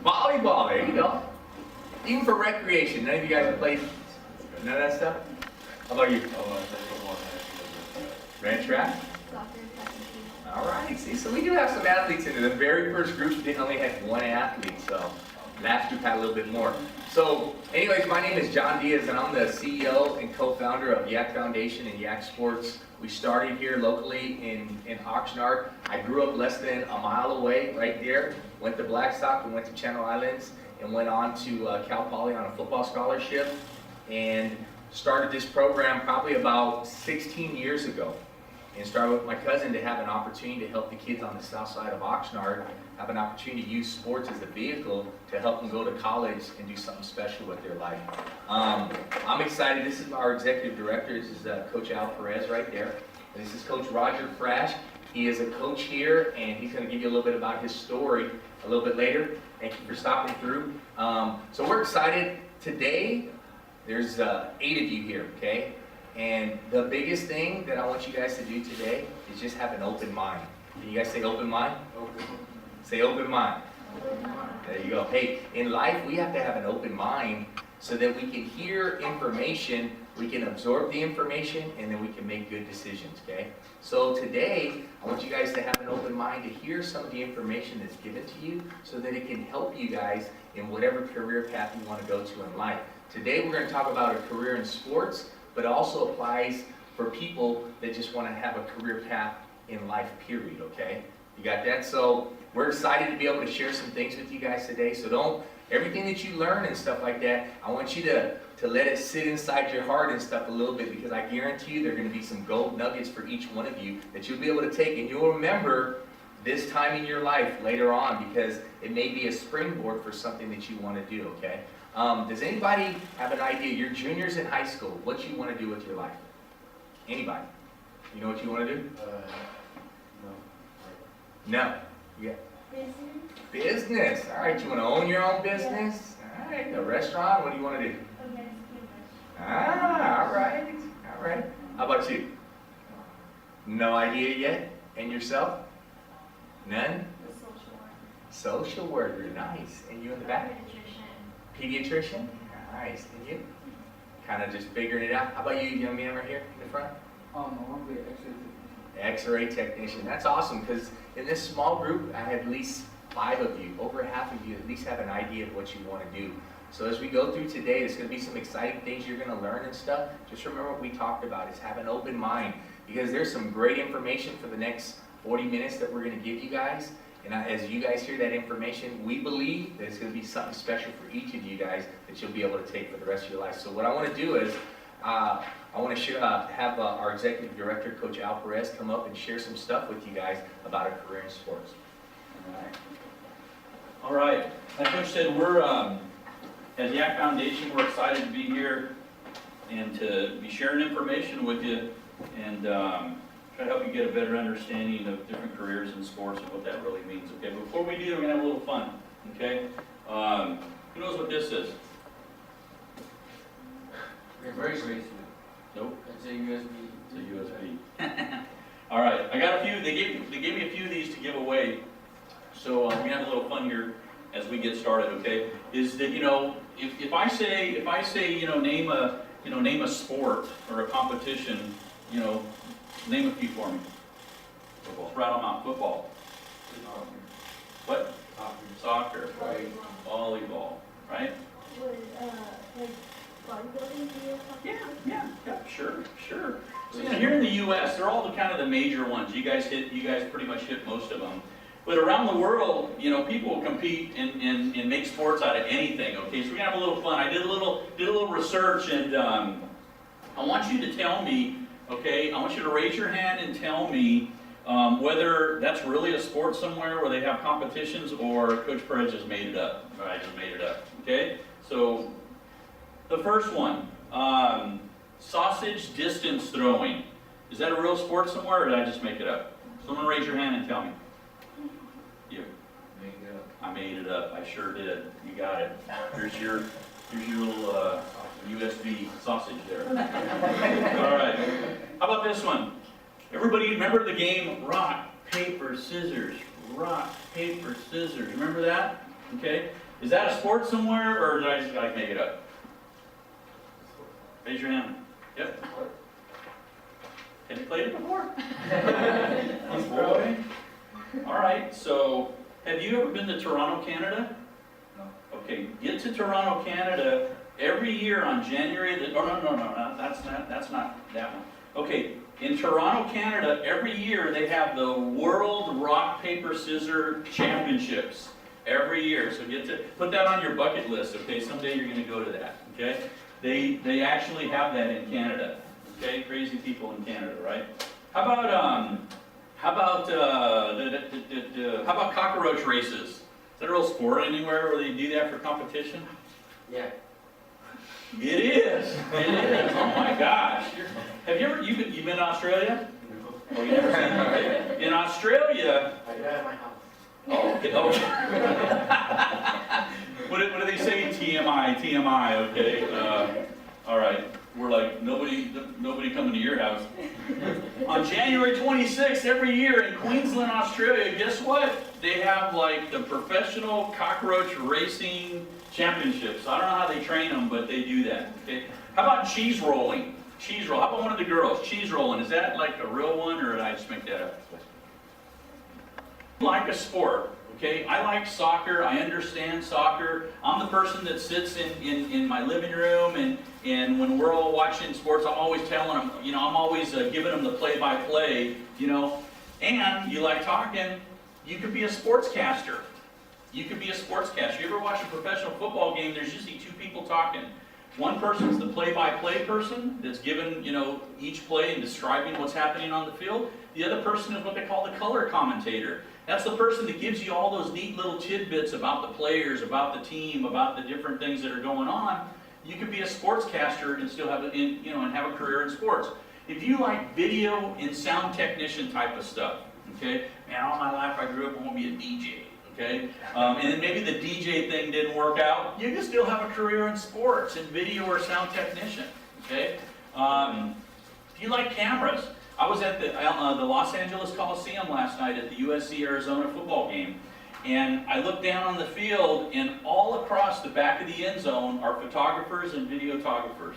Volleyball, there you go. Even for recreation, none of you guys have played none of that stuff? How about you? Ran track? All right, see, so we do have some athletes in it. The very first group didn't only have one athlete, so last group had a little bit more. So, anyways, my name is John Diaz, and I'm the CEO and co-founder of Yak Foundation and Yak Sports. We started here locally in Oxnard. I grew up less than a mile away, right there. Went to Blackstock and went to Channel Islands, and went on to Cal Poly on a football scholarship, and started this program probably about 16 years ago. And started with my cousin to have an opportunity to help the kids on the south side of Oxnard have an opportunity to use sports as a vehicle to help them go to college and do something special with their life. I'm excited. This is our executive director. This is Coach Al Perez right there. And this is Coach Roger Frash. He is a coach here, and he's going to give you a little bit about his story a little bit later. Thank you for stopping through. So we're excited. Today, there's 8 of you here, okay? And the biggest thing that I want you guys to do today is just have an open mind. Can you guys say open mind? Open. Say open mind. Open mind. There you go. Hey, in life we have to have an open mind so that we can hear information, we can absorb the information, and then we can make good decisions, okay? So today, I want you guys to have an open mind to hear some of the information that's given to you so that it can help you guys in whatever career path you want to go to in life. Today we're going to talk about a career in sports, but it also applies for people that just want to have a career path in life, period, okay? You got that? So we're excited to be able to share some things with you guys today. So everything that you learn and stuff like that, I want you to let it sit inside your heart and stuff a little bit, because I guarantee you there are going to be some gold nuggets for each one of you that you'll be able to take, and you'll remember this time in your life later on, because it may be a springboard for something that you want to do, okay? Does anybody have an idea? You're juniors in high school. What you want to do with your life? Anybody? You know what you want to do? No. Yeah. Business. Business. All right. You want to own your own business? All right. A restaurant. What do you want to do? Ah. All right. All right. How about you? No idea yet. And yourself? None. Social worker. Nice. And you in the back? Pediatrician? Nice. And you? Kind of just figuring it out. How about you, young man right here in the front? I want to be an X-ray technician. That's awesome, because in this small group, I have at least 5 of you, over half of you at least have an idea of what you want to do. So as we go through today, there's going to be some exciting things you're going to learn and stuff. Just remember what we talked about, is have an open mind, because there's some great information for the next 40 minutes that we're going to give you guys. And as you guys hear that information, we believe that it's going to be something special for each of you guys that you'll be able to take for the rest of your life. So what I want to do is, I want to have our executive director, Coach Al Perez, come up and share some stuff with you guys about a career in sports. All right. Like Coach said, we're at Yak Foundation. We're excited to be here and to be sharing information with you, and try to help you get a better understanding of different careers in sports and what that really means. Okay. But before we do, we're gonna have a little fun. Okay. Who knows what this is? Very graceful. Nope. It's a USB. It's a USB. All right, I got a few. They gave me a few of these to give away. So we're gonna have a little fun here as we get started. Okay? Is that, if I say name a sport or a competition, name a few for me. Football. Right on out. Football. What? Soccer. Right. Volleyball. Right. Yeah, sure. So here in the U.S., they're all the major ones. You guys pretty much hit most of them. But around the world, people compete and make sports out of anything. Okay, so we're gonna have a little fun. I did a little research, and I want you to tell me. Okay, I want you to raise your hand and tell me whether that's really a sport somewhere where they have competitions, or Coach Perez just made it up. Or I just made it up. Okay, so. The first one, sausage distance throwing. Is that a real sport somewhere, or did I just make it up? Someone raise your hand and tell me. You. Make it up. I made it up. I sure did. You got it. Here's your little USB sausage there. All right. How about this one? Everybody remember the game rock, paper, scissors? Rock, paper, scissors. Remember that? Okay? Is that a sport somewhere, or did I just like make it up? Raise your hand. Yep. Have you played it before? Oh, boy. All right, so have you ever been to Toronto, Canada? No. Okay, get to Toronto, Canada every year on January the, oh, no, that's not that one. Okay, in Toronto, Canada, every year they have the World Rock, Paper, Scissors Championships. Every year, so get to, put that on your bucket list, okay? Someday you're gonna go to that, okay? They actually have that in Canada, okay? Crazy people in Canada, right? How about cockroach races? Is that a real sport anywhere where they do that for competition? Yeah. It is. It is. Oh my gosh. Have you ever you've been to Australia? Oh, you never seen it? In Australia. I got it at my house. Oh, okay. Oh. What do they say? TMI. Okay. All right. We're like nobody coming to your house. On January 26th every year in Queensland, Australia, guess what? They have like the professional cockroach racing championships. I don't know how they train them, but they do that. Okay. How about cheese rolling? Cheese roll. How about one of the girls? Cheese rolling. Is that like a real one, or did I just make that up? Like a sport. Okay, I like soccer, I understand soccer. I'm the person that sits in my living room, and when we're all watching sports, I'm always telling them, you know, I'm always giving them the play-by-play, you know. And you like talking, you could be a sportscaster. You could be a sportscaster. You ever watch a professional football game, there's usually two people talking. One person's the play-by-play person that's given, you know, each play and describing what's happening on the field. The other person is what they call the color commentator. That's the person that gives you all those neat little tidbits about the players, about the team, about the different things that are going on. You could be a sportscaster and still have and have a career in sports. If you like video and sound technician type of stuff, okay, man, all my life I grew up, I want to be a DJ, okay, and then maybe the DJ thing didn't work out, you can still have a career in sports, in video or sound technician, okay. If you like cameras, I was at the Los Angeles Coliseum last night at the USC-Arizona football game, and I looked down on the field, and all across the back of the end zone are photographers and videographers.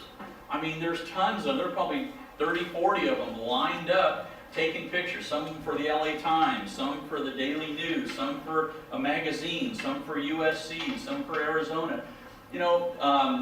I mean, there's tons of them. There are probably 30, 40 of them lined up taking pictures, some for the LA Times, some for the Daily News, some for a magazine, some for USC, some for Arizona. You know,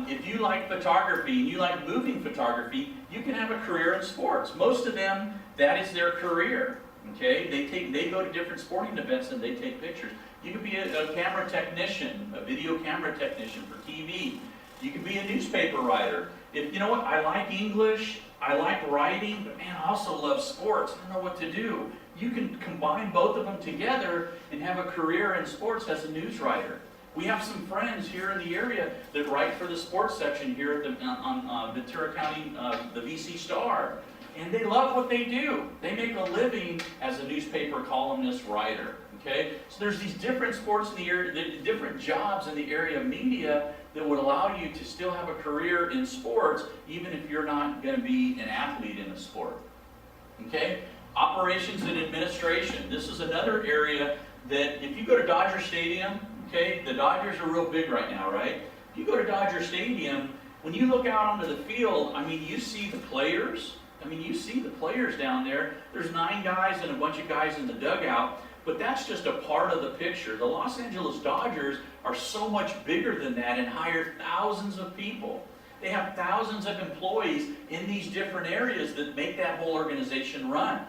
if you like photography and you like moving photography, you can have a career in sports. Most of them, that is their career. Okay, they go to different sporting events and they take pictures. You could be a camera technician, a video camera technician for TV. You could be a newspaper writer. If you know what, I like English, I like writing, but man, I also love sports. I don't know what to do. You can combine both of them together and have a career in sports as a news writer. We have some friends here in the area that write for the sports section here at on Ventura County, the VC Star, and they love what they do. They make a living as a newspaper columnist writer. Okay, so there's these different sports in the area, different jobs in the area of media that would allow you to still have a career in sports, even if you're not going to be an athlete in a sport. Okay, operations and administration. This is another area that if you go to Dodger Stadium. Okay, the Dodgers are real big right now, right? If you go to Dodger Stadium, when you look out onto the field, I mean, you see the players. I mean, you see the players down there. There's 9 guys and a bunch of guys in the dugout, but that's just a part of the picture. The Los Angeles Dodgers are so much bigger than that and hire thousands of people. They have thousands of employees in these different areas that make that whole organization run.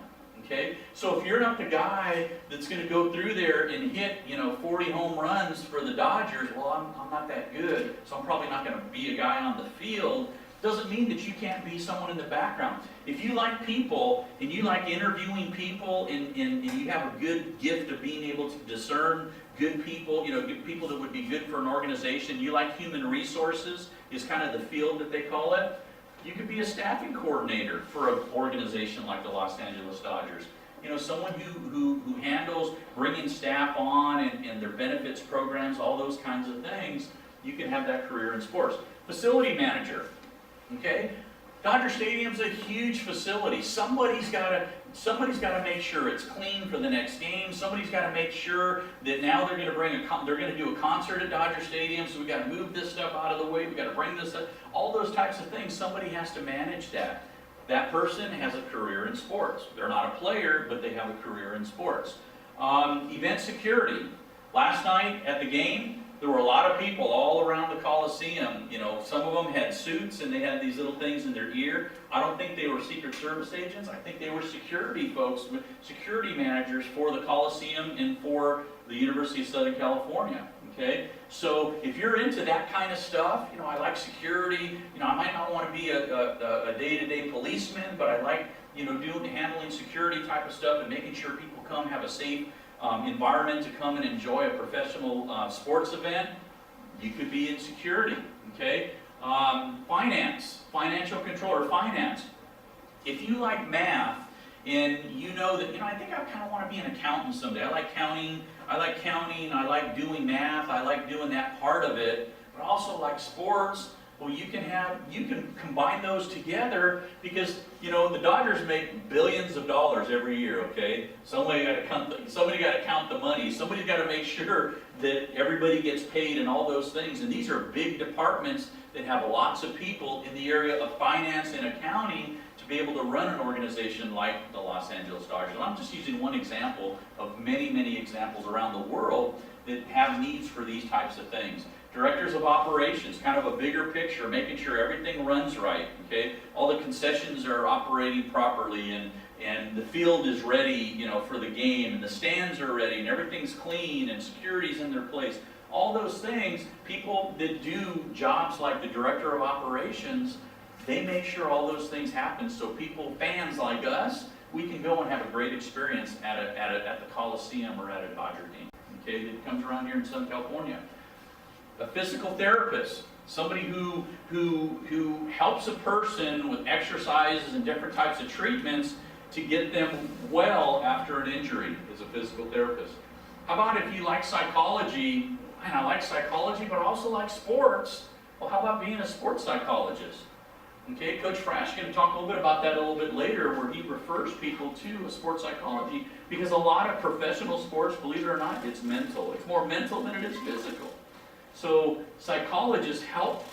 Okay? So if you're not the guy that's going to go through there and hit, 40 home runs for the Dodgers, well, I'm not that good, so I'm probably not going to be a guy on the field. Doesn't mean that you can't be someone in the background. If you like people and you like interviewing people and you have a good gift of being able to discern good people, good people that would be good for an organization, you like human resources is kind of the field that they call it. You could be a staffing coordinator for an organization like the Los Angeles Dodgers. Someone who handles bringing staff on and their benefits programs, all those kinds of things. You can have that career in sports. Facility manager. Okay? Dodger Stadium's a huge facility. Somebody's got to make sure it's clean for the next game. Somebody's got to make sure that now they're going to do a concert at Dodger Stadium, so we got to move this stuff out of the way. We got to bring this up. All those types of things. Somebody has to manage that. That person has a career in sports. They're not a player, but they have a career in sports. Event security. Last night at the game, there were a lot of people all around the Coliseum. You know, some of them had suits and they had these little things in their ear. I don't think they were Secret Service agents. I think they were security folks, security managers for the Coliseum and for the University of Southern California. Okay, so if you're into that kind of stuff, you know, I like security. You know, I might not want to be a day-to-day policeman, but I like, you know, handling security type of stuff and making sure people come have a safe environment to come and enjoy a professional sports event. You could be in security, okay? Finance, financial control, or finance. If you like math and you know that, you know, I think I kind of want to be an accountant someday. I like counting, I like doing math, I like doing that part of it, but I also like sports. Well, you can combine those together because, you know, the Dodgers make billions of dollars every year, okay? Somebody got to count the money. Somebody's got to make sure that everybody gets paid and all those things. And these are big departments that have lots of people in the area of finance and accounting to be able to run an organization like the Los Angeles Dodgers. And I'm just using one example of many, many examples around the world that have needs for these types of things. Directors of operations, kind of a bigger picture, making sure everything runs right, okay? All the concessions are operating properly and the field is ready, you know, for the game, and the stands are ready and everything's clean and security's in their place. All those things, people that do jobs like the director of operations, they make sure all those things happen so people, fans like us, we can go and have a great experience at the Coliseum or at a Dodger game, okay, that comes around here in Southern California. A physical therapist, somebody who helps a person with exercises and different types of treatments to get them well after an injury, is a physical therapist. How about if you like psychology? Man, I like psychology, but I also like sports. Well, how about being a sports psychologist? Okay, Coach Frash is going to talk a little bit about that a little bit later, where he refers people to a sports psychology, because a lot of professional sports, believe it or not, it's mental. It's more mental than it is physical. So psychologists help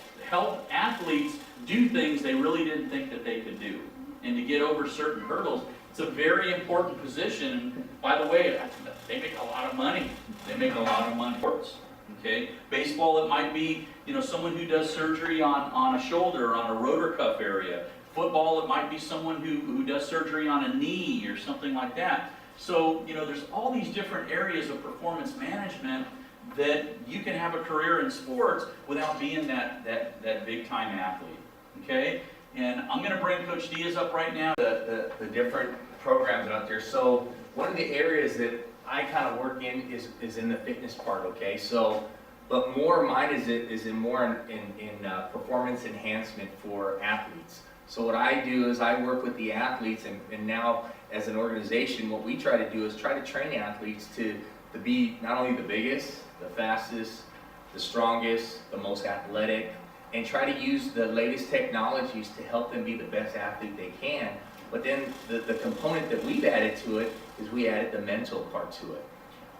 athletes do things they really didn't think that they could do, and to get over certain hurdles. It's a very important position. By the way, they make a lot of money. They make a lot of money. Okay, baseball, it might be, you know, someone who does surgery on a shoulder, on a rotor cuff area. Football, it might be someone who does surgery on a knee or something like that. So, you know, there's all these different areas of performance management that you can have a career in sports without being that big-time athlete, okay? And I'm going to bring Coach Diaz up right now. The different programs out there. So one of the areas that I kind of work in is in the fitness part, okay? So, but more mine is in performance enhancement for athletes. So what I do is I work with the athletes, and now as an organization, what we try to do is try to train athletes to be not only the biggest, the fastest, the strongest, the most athletic, and try to use the latest technologies to help them be the best athlete they can. But then the component that we've added to it is we added the mental part to it.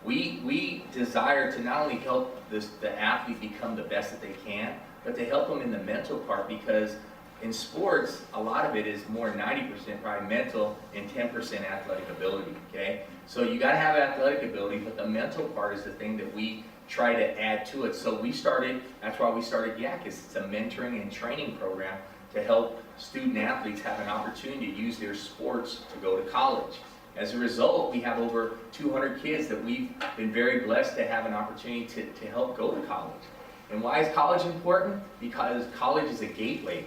We desire to not only help the athlete become the best that they can, but to help them in the mental part, because in sports, a lot of it is more 90% probably mental and 10% athletic ability, okay? So you gotta have athletic ability, but the mental part is the thing that we try to add to it. So that's why we started YAC. It's a mentoring and training program to help student athletes have an opportunity to use their sports to go to college. As a result, we have over 200 kids that we've been very blessed to have an opportunity to help go to college. And why is college important? Because college is a gateway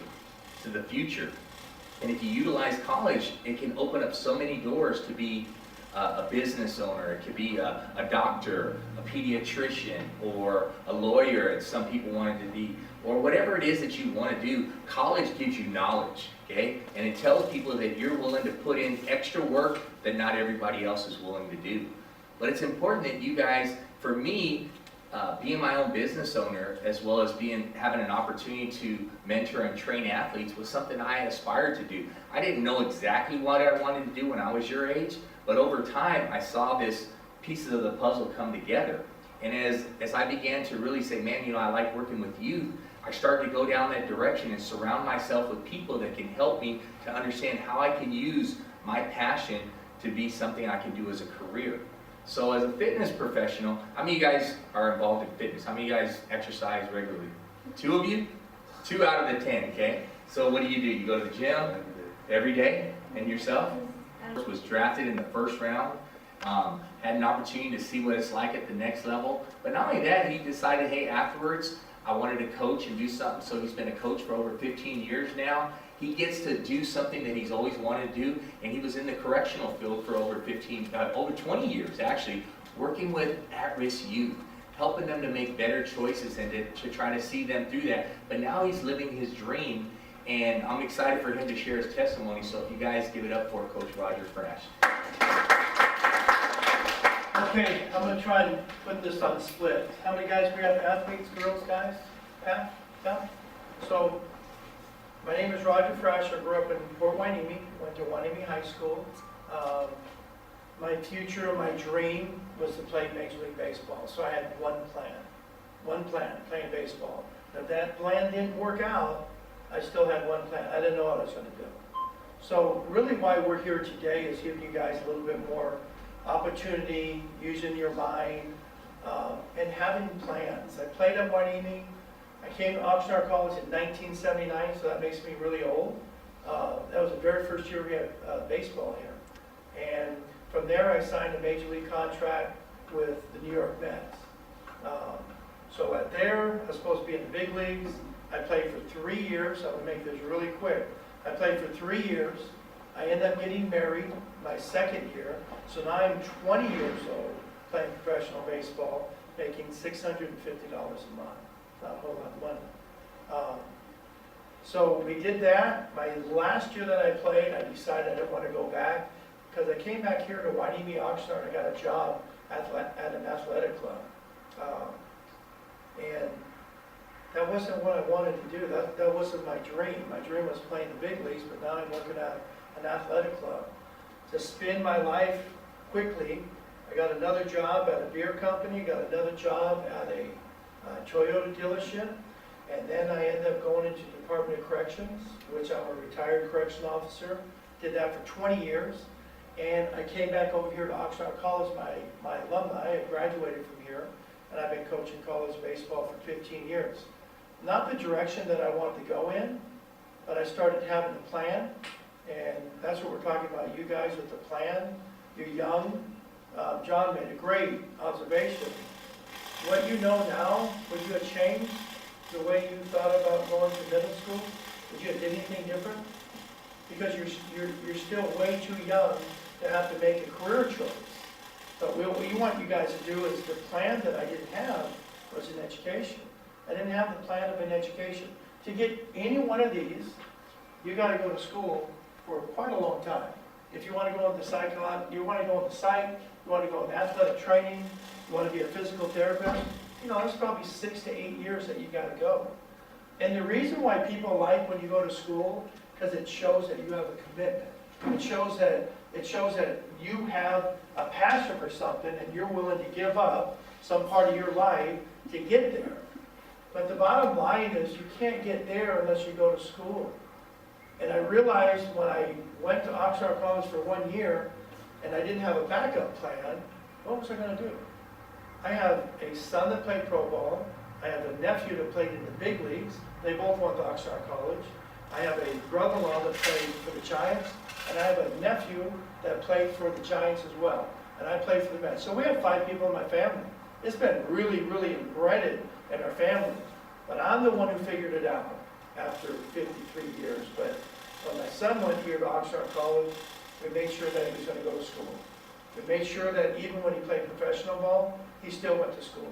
to the future. And if you utilize college, it can open up so many doors to be a business owner. It could be a doctor, a pediatrician, or a lawyer, as some people wanted to be, or whatever it is that you want to do. College gives you knowledge, okay? And it tells people that you're willing to put in extra work that not everybody else is willing to do. But it's important that you guys, for me, being my own business owner, as well as having an opportunity to mentor and train athletes, was something I aspired to do. I didn't know exactly what I wanted to do when I was your age, but over time I saw this pieces of the puzzle come together. And as I began to really say, man, I like working with youth, I started to go down that direction and surround myself with people that can help me to understand how I can use my passion to be something I can do as a career. So as a fitness professional, how many of you guys are involved in fitness? How many of you guys exercise regularly? 2 of you? 2 out of the 10, okay? So what do? You go to the gym every day? And yourself? Was drafted in the first round. Had an opportunity to see what it's like at the next level. But not only that, he decided, hey, afterwards, I wanted to coach and do something. So he's been a coach for over 15 years now. He gets to do something that he's always wanted to do, and he was in the correctional field for over 20 years actually, working with at-risk youth, helping them to make better choices and to try to see them through that. But now he's living his dream, and I'm excited for him to share his testimony. So if you guys give it up for Coach Roger Frash. Okay, I'm going to try and put this on split. How many guys we have? Athletes, girls, guys? Half? Yeah? So, my name is Roger Frash. I grew up in Fort Hueneme, went to Hueneme High School. My future, my dream was to play Major League Baseball. So I had one plan, playing baseball. If that plan didn't work out, I still had one plan. I didn't know what I was going to do. So really why we're here today is giving you guys a little bit more opportunity, using your mind, and having plans. I played at Hueneme. I came to Oxnard College in 1979, so that makes me really old. That was the very first year we had baseball here. And from there, I signed a Major League contract with the New York Mets. So at there, I was supposed to be in the big leagues. I played for 3 years. I'm going to make this really quick. I played for 3 years. I ended up getting married my second year. So now I'm 20 years old, playing professional baseball, making $650 a month. Not a whole lot of money. So we did that. My last year that I played, I decided I didn't want to go back because I came back here to Hueneme, Oxnard. I got a job at an athletic club. And that wasn't what I wanted to do. That wasn't my dream. My dream was playing the big leagues, but now I'm working at an athletic club. To spin my life quickly, I got another job at a beer company, got another job at a Toyota dealership, and then I ended up going into the Department of Corrections, which I'm a retired correction officer. Did that for 20 years, and I came back over here to Oxnard College, my alumni. I graduated from here, and I've been coaching college baseball for 15 years. Not the direction that I wanted to go in, but I started having a plan, and that's what we're talking about, you guys with the plan. You're young. John made a great observation. What you know now, would you have changed the way you thought about going to middle school? Would you have did anything different? Because you're still way too young to have to make a career choice. But what we want you guys to do is the plan that I didn't have was an education. I didn't have the plan of an education. To get any one of these, you got to go to school for quite a long time. If you want to go into you want to go into psych, you want to go into athletic training, you want to be a physical therapist, there's probably 6 to 8 years that you got to go. And the reason why people like when you go to school, because it shows that you have a commitment. It shows that you have a passion for something and you're willing to give up some part of your life to get there. But the bottom line is you can't get there unless you go to school. And I realized when I went to Oxnard College for 1 year and I didn't have a backup plan, what was I going to do? I have a son that played pro ball. I have a nephew that played in the big leagues. They both went to Oxnard College. I have a brother-in-law that played for the Giants, and I have a nephew that played for the Giants as well. And I played for the Mets. So we have 5 people in my family. It's been really, really embedded in our family. But I'm the one who figured it out after 53 years. But when my son went here to Oxnard College, we made sure that he was going to go to school. We made sure that even when he played professional ball, he still went to school.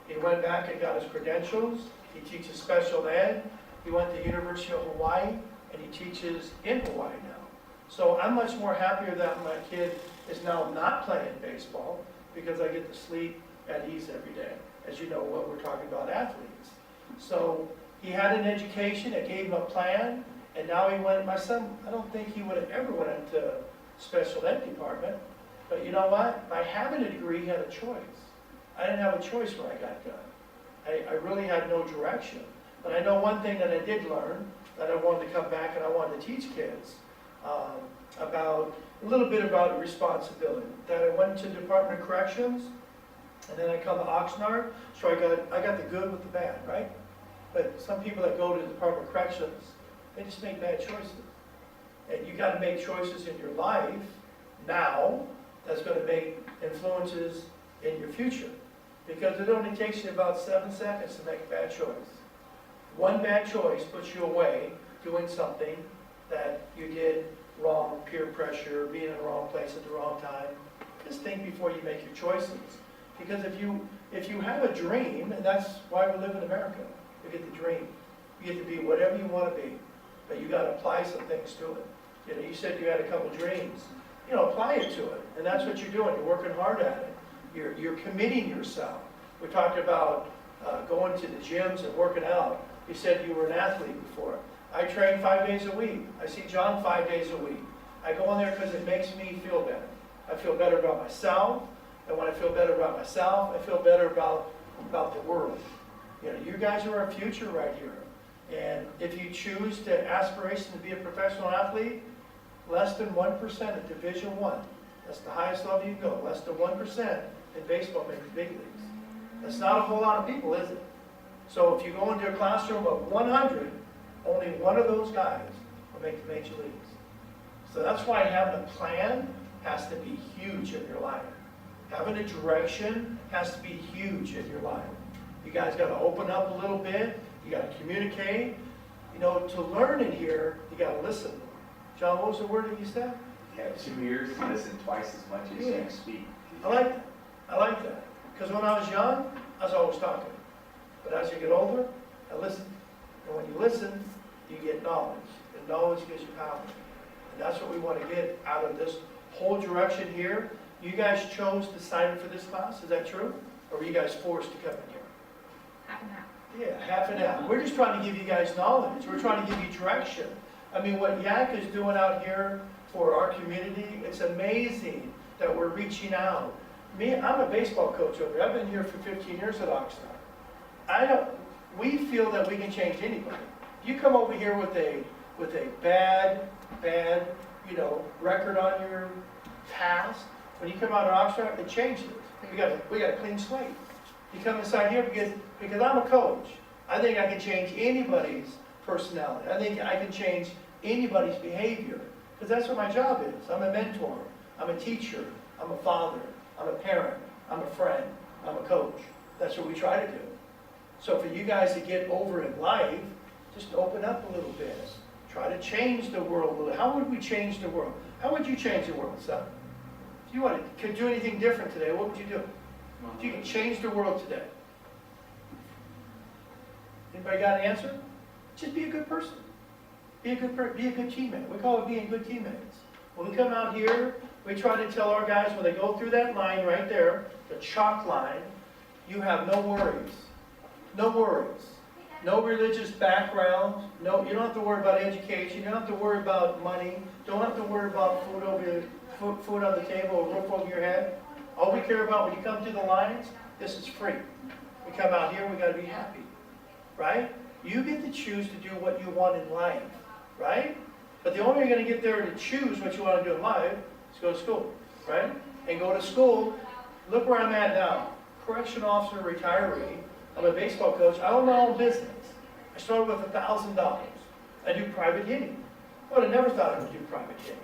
He went back and got his credentials. He teaches special ed. He went to the University of Hawaii, and he teaches in Hawaii now. So I'm much more happier that my kid is now not playing baseball because I get to sleep at ease every day. as you know, what we're talking about athletes. So he had an education, it gave him a plan, and now he went, my son, I don't think he would have ever went into special ed department, but you know what? By having a degree, he had a choice. I didn't have a choice when I got done. I really had no direction. But I know one thing that I did learn, that I wanted to come back and I wanted to teach kids about, a little bit about responsibility. That I went to Department of Corrections, and then I come to Oxnard, so I got the good with the bad, right? But some people that go to the Department of Corrections, they just make bad choices. And you got to make choices in your life now that's going to make influences in your future. Because it only takes you about 7 seconds to make a bad choice. One bad choice puts you away doing something that you did wrong, peer pressure, being in the wrong place at the wrong time. Just think before you make your choices. Because if you have a dream, and that's why we live in America, you get to dream. You get to be whatever you want to be, but you got to apply some things to it. You know, you said you had a couple dreams. You know, apply it to it, and that's what you're doing. You're working hard at it. You're committing yourself. We talked about going to the gyms and working out. You said you were an athlete before. I train 5 days a week. I see John 5 days a week. I go in there because it makes me feel better. I feel better about myself, and when I feel better about myself, I feel better about the world. You know, you guys are our future right here. And if you choose to aspiration to be a professional athlete, less than 1% at Division I. That's the highest level you can go. Less than 1% in baseball make the big leagues. That's not a whole lot of people, is it? So if you go into a classroom of 100, only one of those guys will make the major leagues. So that's why having a plan has to be huge in your life. Having a direction has to be huge in your life. You guys got to open up a little bit. You got to communicate. You know, to learn in here, you got to listen. John, what was the word that you said? You have 2 ears and listen twice as much as you speak. I like that. I like that. Because when I was young, I was always talking. But as you get older, I listen. And when you listen, you get knowledge. And knowledge gives you power. And that's what we want to get out of this whole direction here. You guys chose to sign up for this class, is that true? Or were you guys forced to come in here? Half and half. Yeah, half and half. We're just trying to give you guys knowledge. We're trying to give you direction. I mean, what Yak is doing out here for our community, it's amazing that we're reaching out. I'm a baseball coach over here. I've been here for 15 years at Oxnard. We feel that we can change anybody. You come over here with a bad, record on your past. When you come out of Oxnard, it changes. We got a clean slate. You come inside here because I'm a coach. I think I can change anybody's personality. I think I can change anybody's behavior. Because that's what my job is. I'm a mentor. I'm a teacher. I'm a father. I'm a parent. I'm a friend. I'm a coach. That's what we try to do. So for you guys to get over in life, just open up a little bit. Try to change the world a little. How would we change the world? How would you change the world, son? If you could do anything different today, what would you do? If you could change the world today. Anybody got an answer? Just be a good person. Be a good teammate. We call it being good teammates. When we come out here, we try to tell our guys when they go through that line right there, the chalk line, you have no worries. No worries. No religious background. No, you don't have to worry about education. You don't have to worry about money. Don't have to worry about food on the table or roof over your head. All we care about when you come through the lines, this is free. We come out here, we got to be happy, right? You get to choose to do what you want in life, right? But the only way you're going to get there to choose what you want to do in life is go to school, right? And go to school. Look where I'm at now. Correction officer, retiree. I'm a baseball coach. I own my own business. I started with $1,000. I do private hitting. I would have never thought I would do private hitting.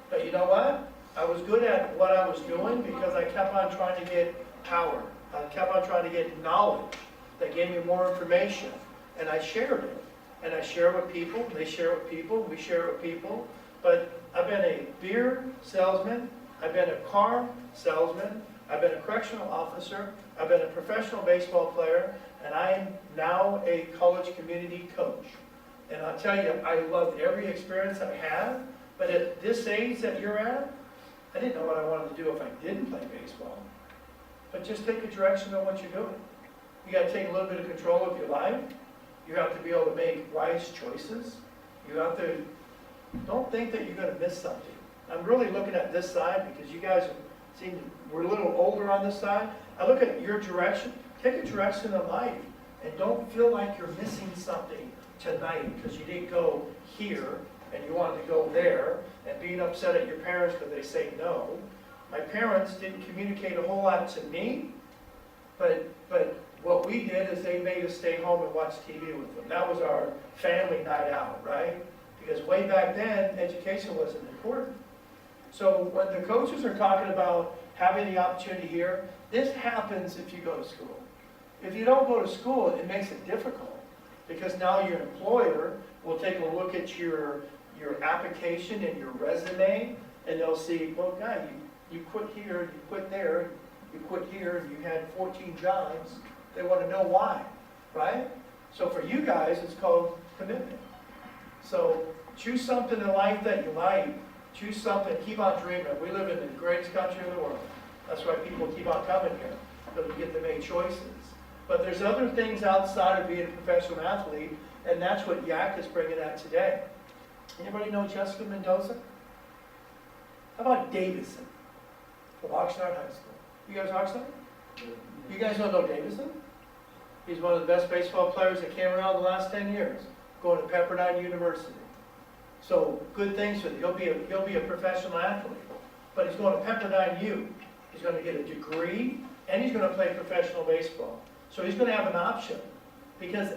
But you know what? I was good at what I was doing because I kept on trying to get power. I kept on trying to get knowledge that gave me more information. And I shared it. And I share with people, they share with people, we share with people. But I've been a beer salesman, I've been a car salesman, I've been a correctional officer, I've been a professional baseball player, and I am now a college community coach. And I'll tell you, I loved every experience I had, but at this age that you're at, I didn't know what I wanted to do if I didn't play baseball. But just take a direction on what you're doing. You gotta take a little bit of control of your life. You have to be able to make wise choices. You have to, don't think that you're gonna miss something. I'm really looking at this side because you guys seem, we're a little older on this side. I look at your direction, take a direction in life, and don't feel like you're missing something tonight because you didn't go here and you wanted to go there, and being upset at your parents because they say no. My parents didn't communicate a whole lot to me, but what we did is they made us stay home and watch TV with them. That was our family night out, right? Because way back then, education wasn't important. So when the coaches are talking about having the opportunity here, this happens if you go to school. If you don't go to school, it makes it difficult because now your employer will take a look at your application and your resume, and they'll see, well, guy, you quit here, you quit there, you quit here, and you had 14 jobs. They want to know why, right? So for you guys, it's called commitment. So choose something in life that you like. Choose something, keep on dreaming. We live in the greatest country in the world. That's why people keep on coming here, because we get to make choices. But there's other things outside of being a professional athlete, and that's what Yak is bringing out today. Anybody know Jessica Mendoza? How about Davison from Oxnard High School? You guys Oxnard? You guys don't know Davison? He's one of the best baseball players that came around the last 10 years, going to Pepperdine University. So good things for you. He'll be a professional athlete, but he's going to Pepperdine U. He's going to get a degree, and he's going to play professional baseball. So he's going to have an option, because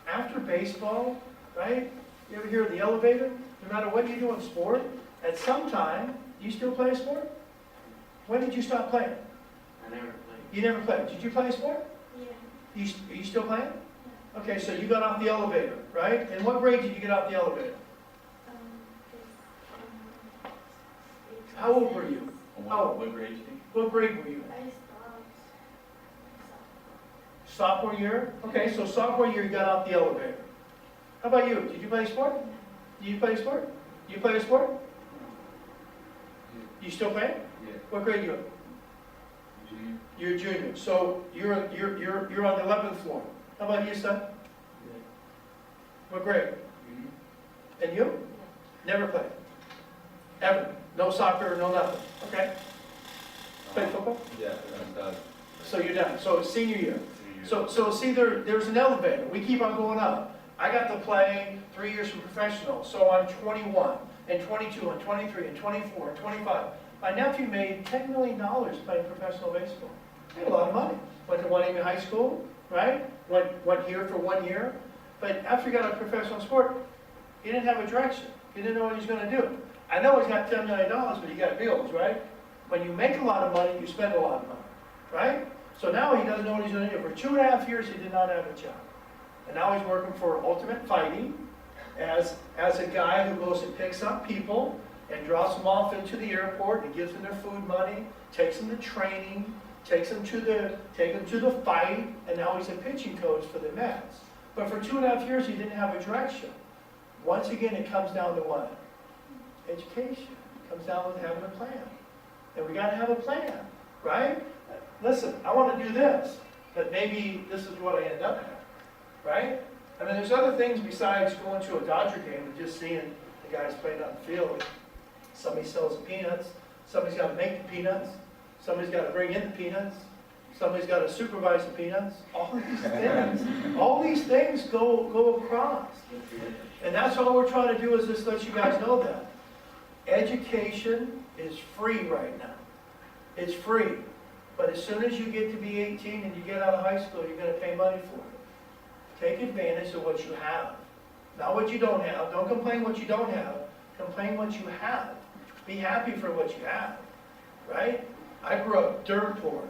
after baseball, right? You ever hear of the elevator? No matter what you do in sport, at some time, you still play a sport? When did you stop playing? I never played. You never played. Did you play a sport? Yeah. Are you still playing? Okay, so you got off the elevator, right? In what grade did you get off the elevator? How old were you? What grade did you? What grade were you? I stopped. Sophomore year? Okay, so sophomore year you got off the elevator. How about you? Did you play a sport? Did you play a sport? Do you play a sport? You still play? Yeah. What grade you in? Junior. You're a junior. So you're on the 11th floor. How about you, son? Yeah. What grade? Mhm. And you? Never played? Ever? No soccer, no nothing? Okay. Play football? Yeah, I'm done. So you're done. So it's senior year. So see, there's an elevator. We keep on going up. I got to play 3 years from professional. So I'm 21, and 22, and 23, and 24, and 25. My nephew made $10 million playing professional baseball. He had a lot of money. Went to Wyoming High School, right? Went here for 1 year. But after he got a professional sport, he didn't have a direction. He didn't know what he was going to do. I know he's got $10 million, but he got bills, right? When you make a lot of money, you spend a lot of money, right? So now he doesn't know what he's going to do. For 2.5 years, he did not have a job. And now he's working for Ultimate Fighting as a guy who goes and picks up people and drops them off into the airport and gives them their food money, takes them to training, takes them to the fight, and now he's a pitching coach for the Mets. But for 2.5 years, he didn't have a direction. Once again, it comes down to what? Education. It comes down to having a plan. And we got to have a plan, right? Listen, I want to do this, but maybe this is what I end up at, right? I mean, there's other things besides going to a Dodger game and just seeing the guys playing on the field. Somebody sells the peanuts. Somebody's got to make the peanuts. Somebody's got to bring in the peanuts. Somebody's got to supervise the peanuts. All these things go across. And that's all we're trying to do is just let you guys know that. Education is free right now. It's free. But as soon as you get to be 18 and you get out of high school, you're going to pay money for it. Take advantage of what you have. Not what you don't have. Don't complain what you don't have. Complain what you have. Be happy for what you have. Right? I grew up dirt poor.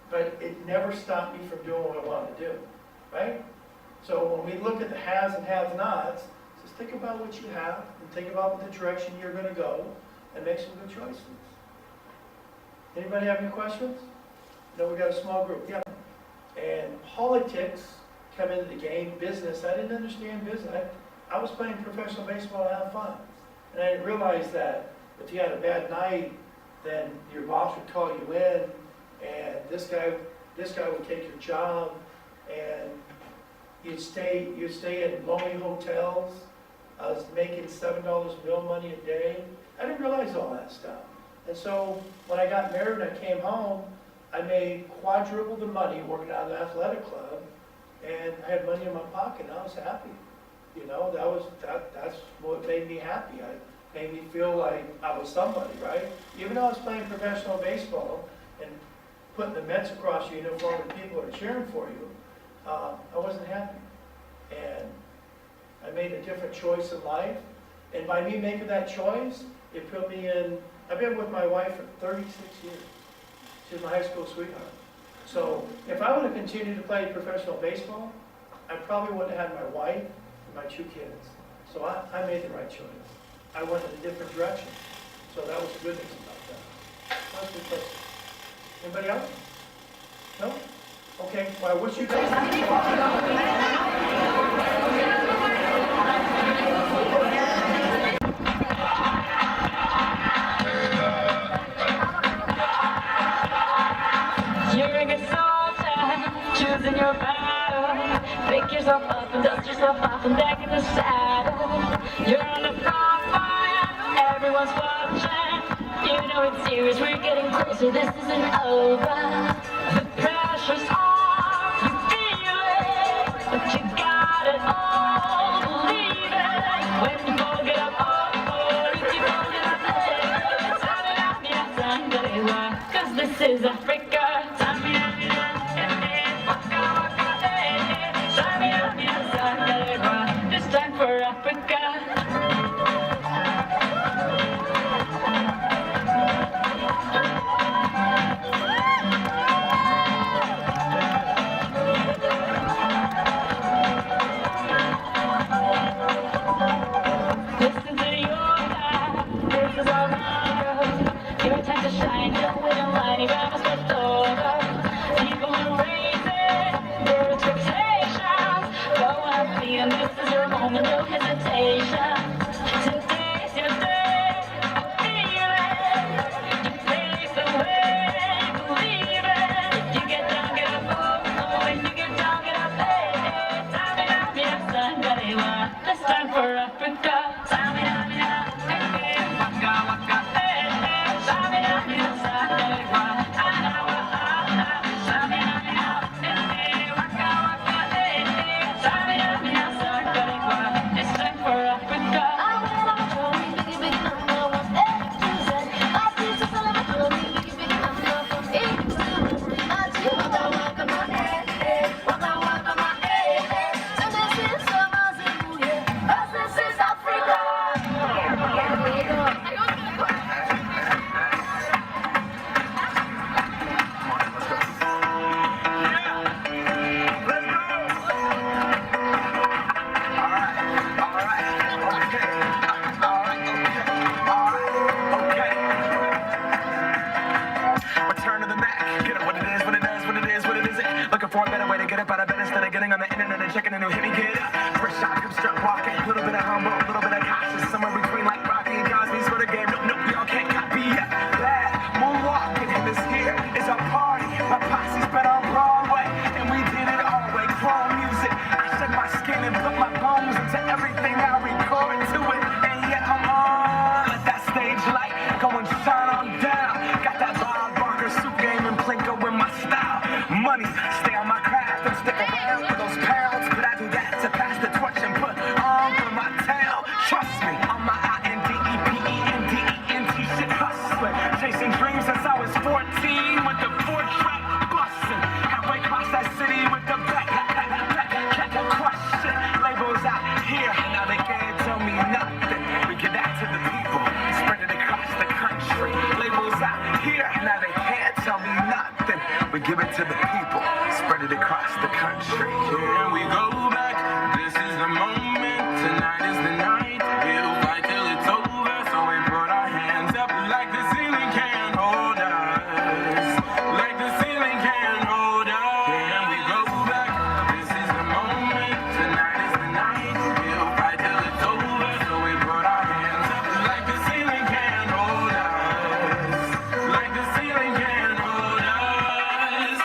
But it never stopped me from doing what I wanted to do. Right? So when we look at the haves and have-nots, just think about what you have and think about the direction you're going to go and make some good choices. Anybody have any questions? No, we got a small group. Yeah. And politics come into the game, business. I didn't understand business. I was playing professional baseball to have fun. And I didn't realize that if you had a bad night, then your boss would call you in, and this guy this guy would take your job, and you'd stay in lonely hotels. I was making $7 meal money a day. I didn't realize all that stuff. And so when I got married and I came home, I made quadruple the money working out of the athletic club, and I had money in my pocket, and I was happy. You know, that's what made me happy. It made me feel like I was somebody, right? Even though I was playing professional baseball and putting the Mets across your uniform and people are cheering for you, I wasn't happy. And I made a different choice in life. And by me making that choice, it put me in, I've been with my wife for 36 years. She's my high school sweetheart. So if I would have continued to play professional baseball, I probably wouldn't have had my wife and my 2 kids. So I made the right choice. I went in a different direction. So that was the good news about that. That was a good question. Anybody else? No? Okay, well, I wish you guys. You're a good soldier, choosing your battle. Pick yourself up and dust yourself off and back in the saddle. You're on the front line, everyone's watching. You know it's serious, we're getting closer, this isn't over. The pressure's on, you feel it, but you got it all, believe it. When you go get up, oh, you keep holding up, cause this is Africa. It's time for Africa. Listen to your time, this is our road. Your time to shine, don't wait in line, you got what's over. People are raising their expectations. Go happy, and this is your moment, no hesitation. Today's your day, feel it. You face the way, believe it. You get down, get up, oh, and you get down, get up, hey. Time it up, yes, I'm ready. This time for Africa. Time it up, hey, waka, waka, hey, hey. Time it up, yes, I'm ready. Time it up, hey, waka, waka, hey, hey. Time it up, yes, I'm ready. It's time for Africa. Return to the Mac. Get up what it is, what it does, what it is, what it isn't. Looking for a better way to get up out of bed instead of getting on the internet and checking a new hit. Me get up. First shot, come strut walking. A little bit of humble, a little bit of cautious. Somewhere between like Rocky and Cosby's for the game. Nope, nope, y'all can't copy yet. Glad moonwalking in this here is a party. My posse's been on Broadway, and we did it all way. Chrome music. I shed my skin and put my bones into everything I record to it. And yet I'm on. Let that stage light go and shine on down. Got that Bob Barker suit game and Plinko in my style. Money, stay on my craft and stick around for those pounds. But I do that to pass the torch and put on for my town. Trust me, I'm my INDEPENDENT shit hustling. Chasing dreams since I was 14 with the 4-track busting. Halfway across that city with the back question. Labels out here, now they can't tell me nothing. We give that to the people, spread it across the country. Labels out here, now they can't tell me nothing. We give it to the people, spread it across the country. Here we go back, this is the moment, tonight is the night. We'll fight till it's over, so we put our hands up like the ceiling can't hold us. Like the ceiling can't hold us. Here we go back, this is the moment, tonight is the night. We'll fight till it's over, so we put our hands up like the ceiling can't hold us. Like the ceiling can't hold us.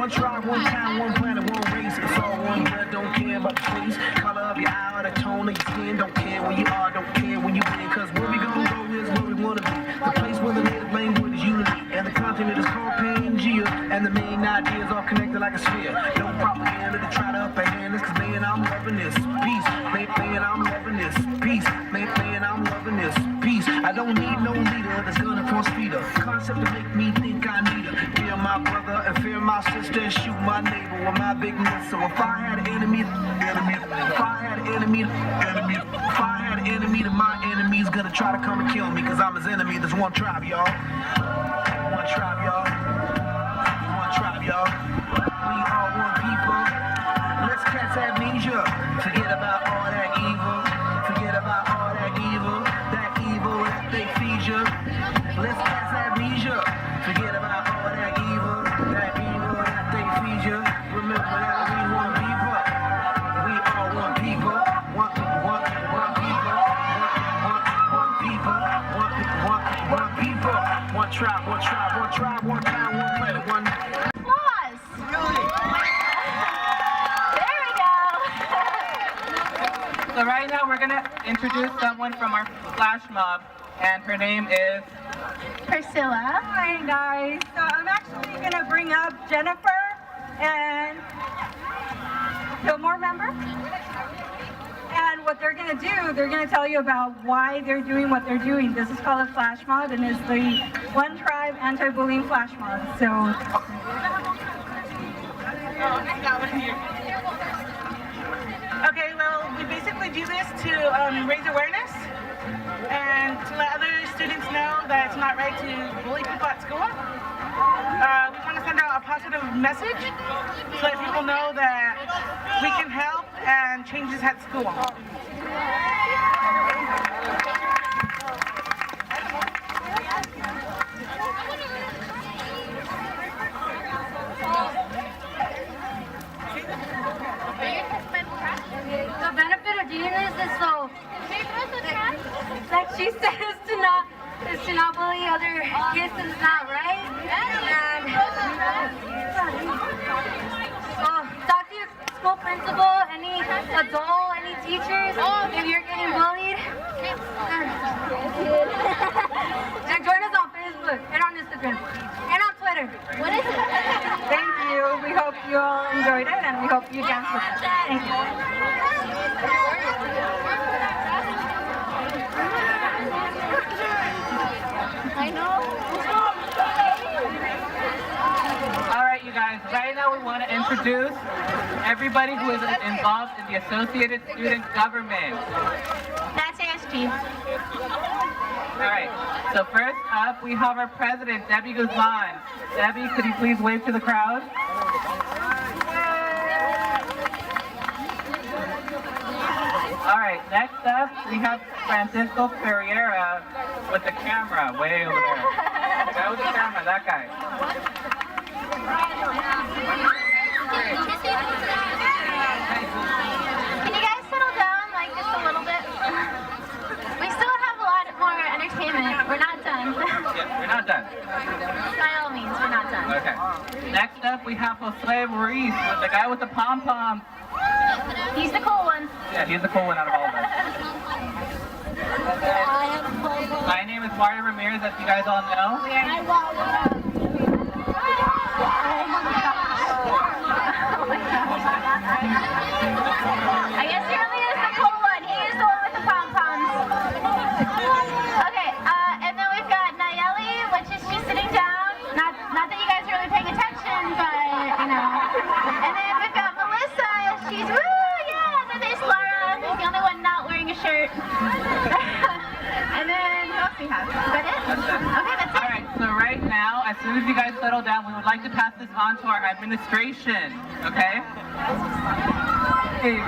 One tribe, one town, one planet, one race. It's all one blood, don't care about the face. Color of your eye or the tone of your skin. Don't care where you are, don't care when you been. Cause where we gonna go is where we wanna be. The place where the native language is unity. And the continent is called Pangea. And the main ideas all connected like a sphere. No propaganda to try to upend us. Cause man, I'm loving this peace. Man, I'm loving this peace. Man, I'm loving this peace. I don't need no leader that's gonna force feed her. Concept to make me think I need her. Fear my brother and fear my sister and shoot my neighbor with my big missile. If I had an enemy, if I had an enemy, if I had an enemy, then my enemy's gonna try to come and kill me. Cause I'm his enemy. There's one tribe, y'all. One tribe, y'all. One tribe, y'all. We are one people. Let's catch amnesia. Forget about all that evil. Forget about all that evil. That evil that they feed you. Let's catch amnesia. Forget about all that evil. That evil that they feed you. Remember that we one people. We are one people. One people. One people. One people. One tribe. One tribe. One tribe. One town. One planet. One. Applause. There we go. So right now we're gonna introduce someone from our flash mob, and her name is Priscilla. Hi guys, so I'm actually going to bring up Jennifer and Fillmore member. And what they're going to do, they're going to tell you about why they're doing what they're doing. This is called a flash mob and it's the One Tribe Anti-Bullying Flash Mob. So, okay, well, we basically do this to raise awareness and to let other students know that it's not right to bully people at school. We want to send out a positive message so that people know that we can help and change this at school. The benefit of doing this is so, like she said, is to not bully other kids, and it's not right. And talk to your school principal, any adult, any teachers, if you're getting bullied. And join us on Facebook and on Instagram and on Twitter. What is it? thank you. We hope you all enjoyed it and we hope you dance with us. Thank you. I know. All right, you guys. Right now we want to introduce everybody who is involved in the Associated Student Government. That's ASG. All right. So first up, we have our president, Debbie Guzman. Debbie, could you please wave to the crowd? All right. Next up, we have Francisco Ferreira with the camera, way over there. The guy with the camera, that guy. Can you guys settle down like just a little bit? We still have a lot more entertainment. We're not done. Yeah, we're not done. By all means, we're not done. Okay. Next up, we have Jose Ruiz with the guy with the pom-pom. He's the cool one. Yeah, he's the cool one out of all of us. My name is Mario Ramirez, as you guys all know. I guess he really is the cool one. He is the one with the pom-poms. Okay, and then we've got Nayeli, which is she's sitting down. Not that you guys are really paying attention, but you know. And then we've got Melissa. She's woo, yeah. And then there's Laura, who's the only one not wearing a shirt. And then who else do we have? Is that it? Okay, that's it. All right, so right now, as soon as you guys settle down, we would like to pass this on to our administration, okay? Okay.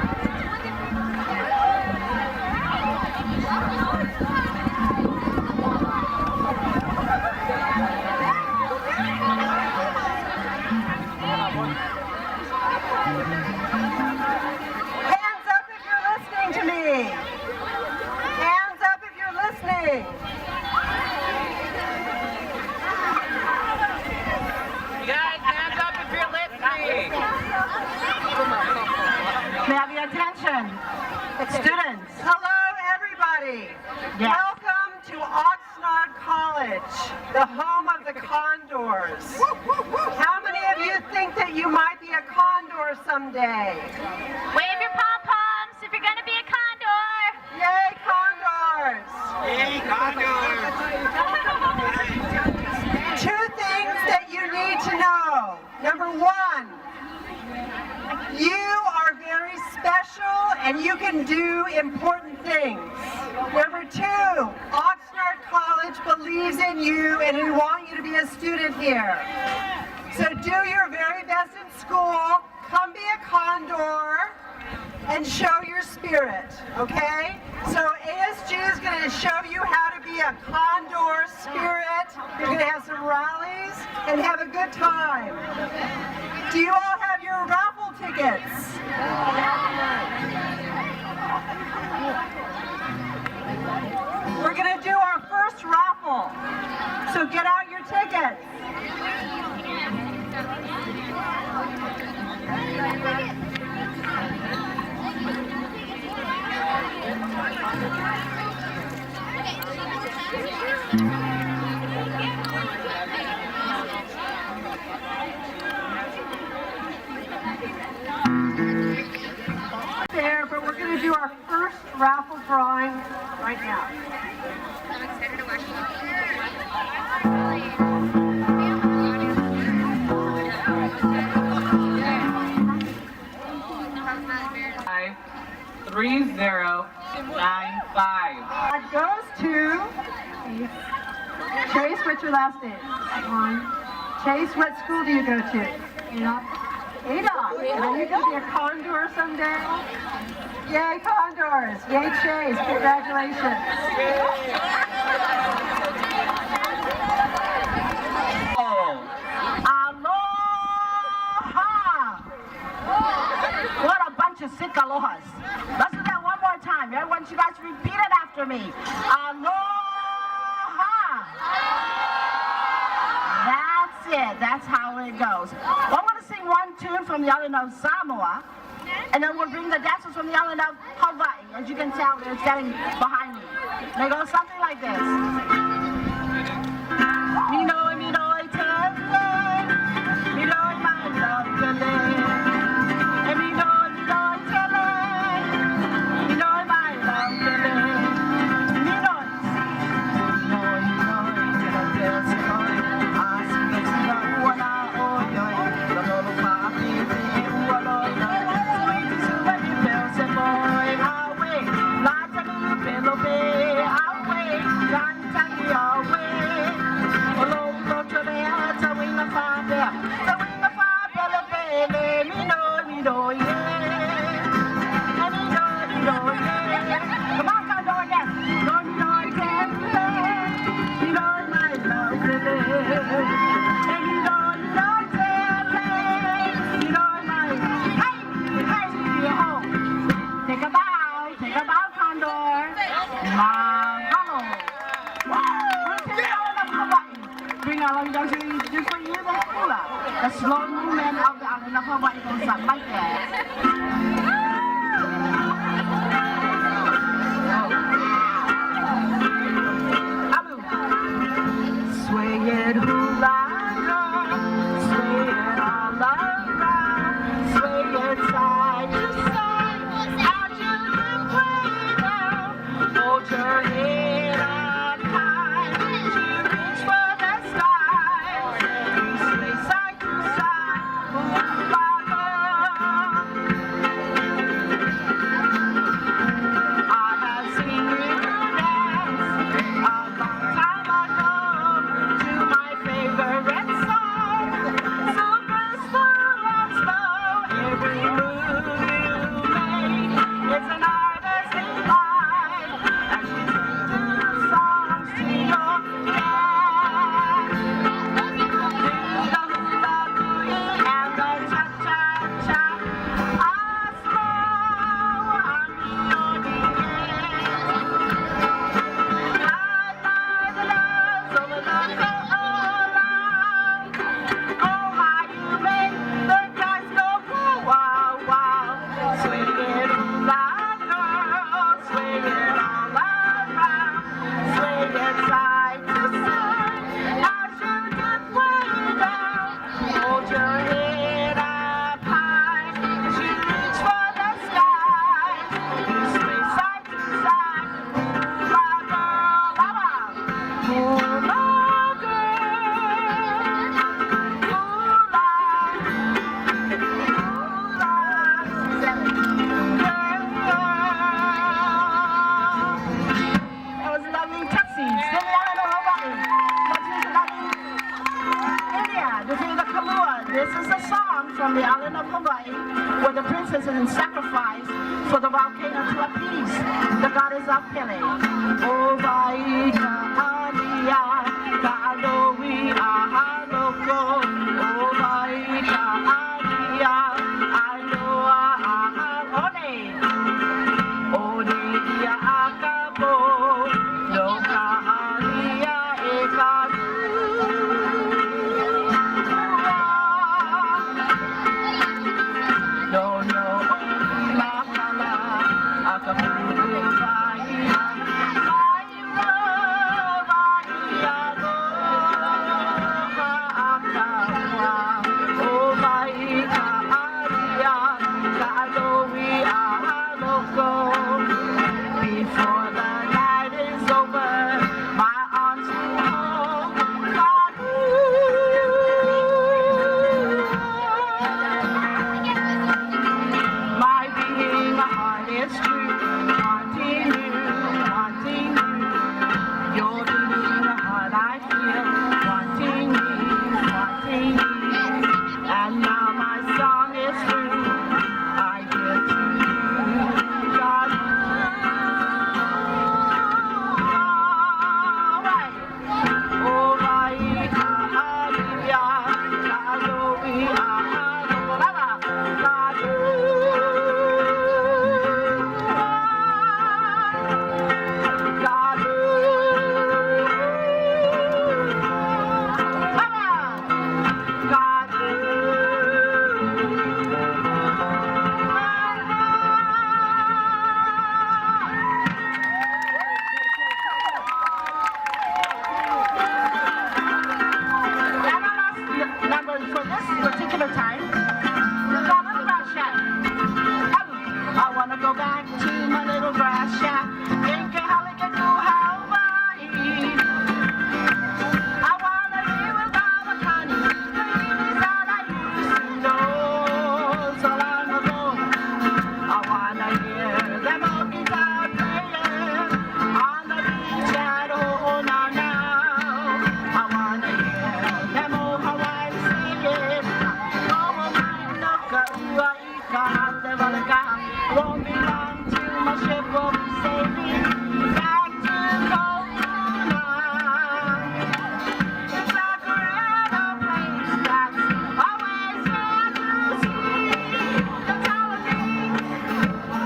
Hands up if you're listening to me. Hands up if you're listening. You guys, hands up if you're listening. condors? How many of you think that you might be a condor someday? Wave your pom-poms if you're gonna be a condor. Yay, condors! Yay, condors! Two things that you need to know. Number one, you are very special and you can do important things. Number two, Oxnard College believes in you and we want you to be a student here. So do your very best in school, come be a condor, and show your spirit, okay? So ASG is going to show you how to be a condor spirit. You're going to have some rallies and have a good time. Do you all have your raffle tickets? We're going to do our first raffle. So get out your tickets. There, but we're going to do our first raffle drawing right now. I'm excited to watch it. 3095. That goes to Chase. What's your last name? Chase, what school do you go to? Adolph. Are you going to be a condor someday? Yay, condors. Yay, Chase. Congratulations. Aloha! What a bunch of sick alohas. Let's do that one more time. I want you guys to repeat it after me. Aloha! That's it. That's how it goes. Well, I'm going to sing one tune from the island of Samoa, and then we'll bring the dancers from the island of Hawaii. As you can tell, they're standing behind me. They go something like this. Minoi, minoi, tele. Minoi, my love, tele. And minoi, minoi, tele. Minoi, my love, tele. Minoi. Minoi, minoi, tele, tele, Asika, sika, uana, oyoi. Lolo, papi, ualo, sweet, sweet, bells, and boy, away. Lata, pelo, away. Dantani, away. Come on, condor again. Take a bow, condor. Mahalo. Bring along just for you the hula. The slow movement of the island of Hawaii goes up like that. Alu. Sway it hula, sway it all around, sway it side to side, as you play now. Hold your head up high, to reach for the sky. Sway side to side, hula. this is a song from the island of Hawaii where the princess is in sacrifice for the volcano to appease the goddess of Pele. O vai ka'alia, ka'alowi ahaloko. O vai ka'alia, aloha ahalone. One ia akabo, no ka'alia e karu. No, no, la la, akapuru vai, before the night is over, my arms will hold my being, my heart is true, wanting you, wanting you. You're being the heart I feel, wanting me, wanting you. And now my song is through, I give to you, God. For this particular time, I want to go back to my little grass shack in Kehalikatu, Hawaii. I want to be with all the honey babies that I used to know so long ago. I want to hear them monkeys out playing on the beach at Ohana. I want to hear them old Hawaiian singing. Won't be long till my ship will be sailing back to Kohuna. It's a great place that's always there to see. Don't tell me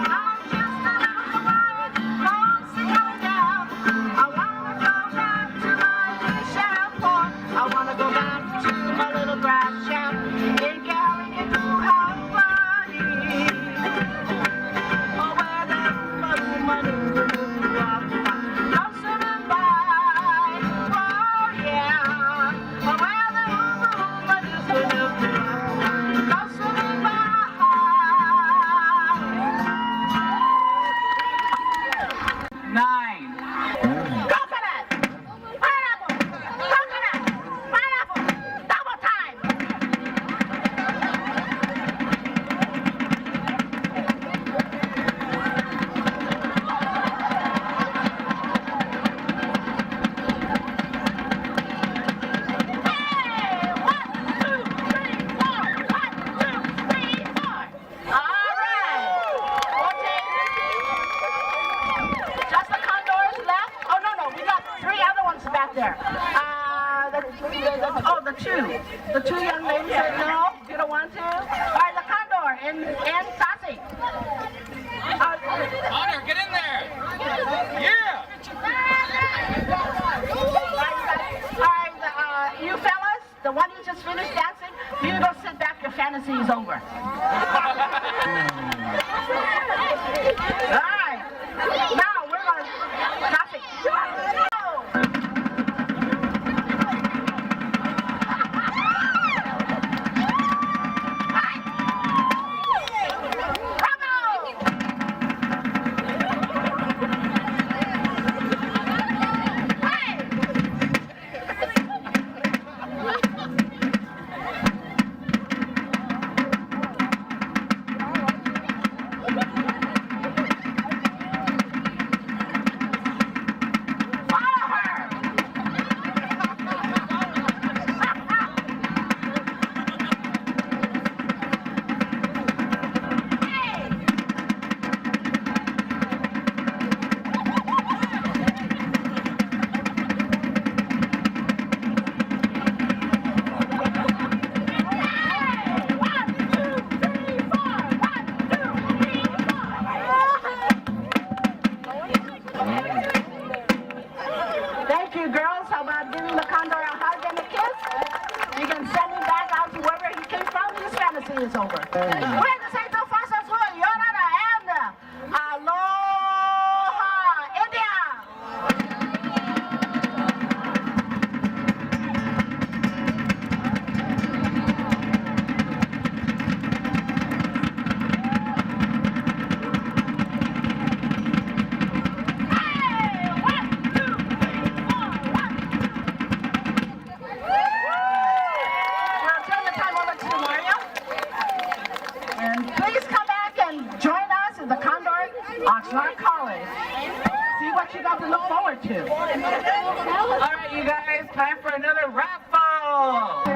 I'm just a little Hawaiian, homesick coming down. I wanna go back to my shell port. I wanna go back to my little grass shack in Kehalikatu, Hawaii. The two young ladies said no, you don't want to. All right, the condor and Sassy. Honor, get in there. Yeah. All right, you fellas, the one you just finished dancing, you go sit back. Your fantasy is over. All right. Now we're going to Sassy. see it's over. We're going to say two fast as well. Yorana and Aloha, India. Oxnard College. See what you got to look forward to. All right, you guys, time for another raffle.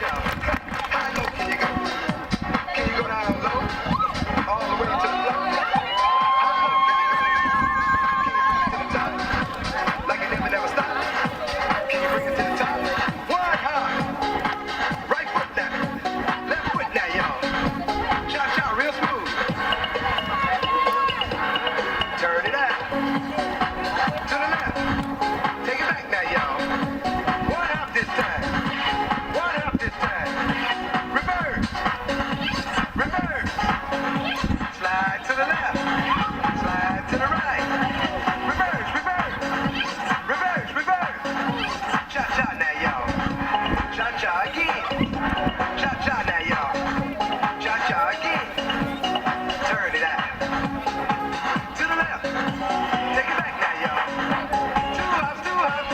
Cha-cha. How low can you go? Can you go down low? All the way to the floor? How low can you go? Can you bring it to the top? Like it never stop? Can you bring it to the top? One high. Right foot now. Left foot now, y'all. Cha-cha, real smooth. Turn it out. To the left. Take it back now, y'all. One half this time. One half this time. Reverse. Reverse. Slide to the left. Slide to the right. Reverse, reverse. Reverse, reverse. Cha-cha now, y'all. Cha-cha again. Cha-cha now, y'all. Cha-cha again. Turn it out. To the left. Take it back now, y'all. Two hops, two hops.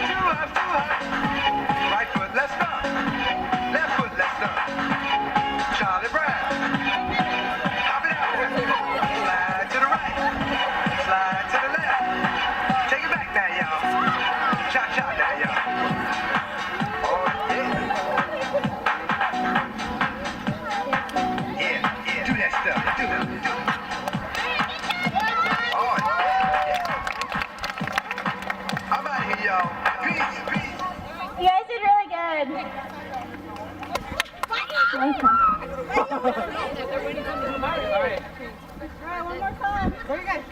Two hops, two hops. Right foot, let's stop. Left foot, let's stop. Charlie Brown. Hop it out. Slide to the right. Slide to the left. Take it back now, y'all. Cha-cha now, y'all. Oh, yeah. Yeah, yeah. Do that stuff. Do it. Do it. Oh, yeah. I'm out of here, y'all. Peace, peace. You guys did really good. All right, one more time. Very good.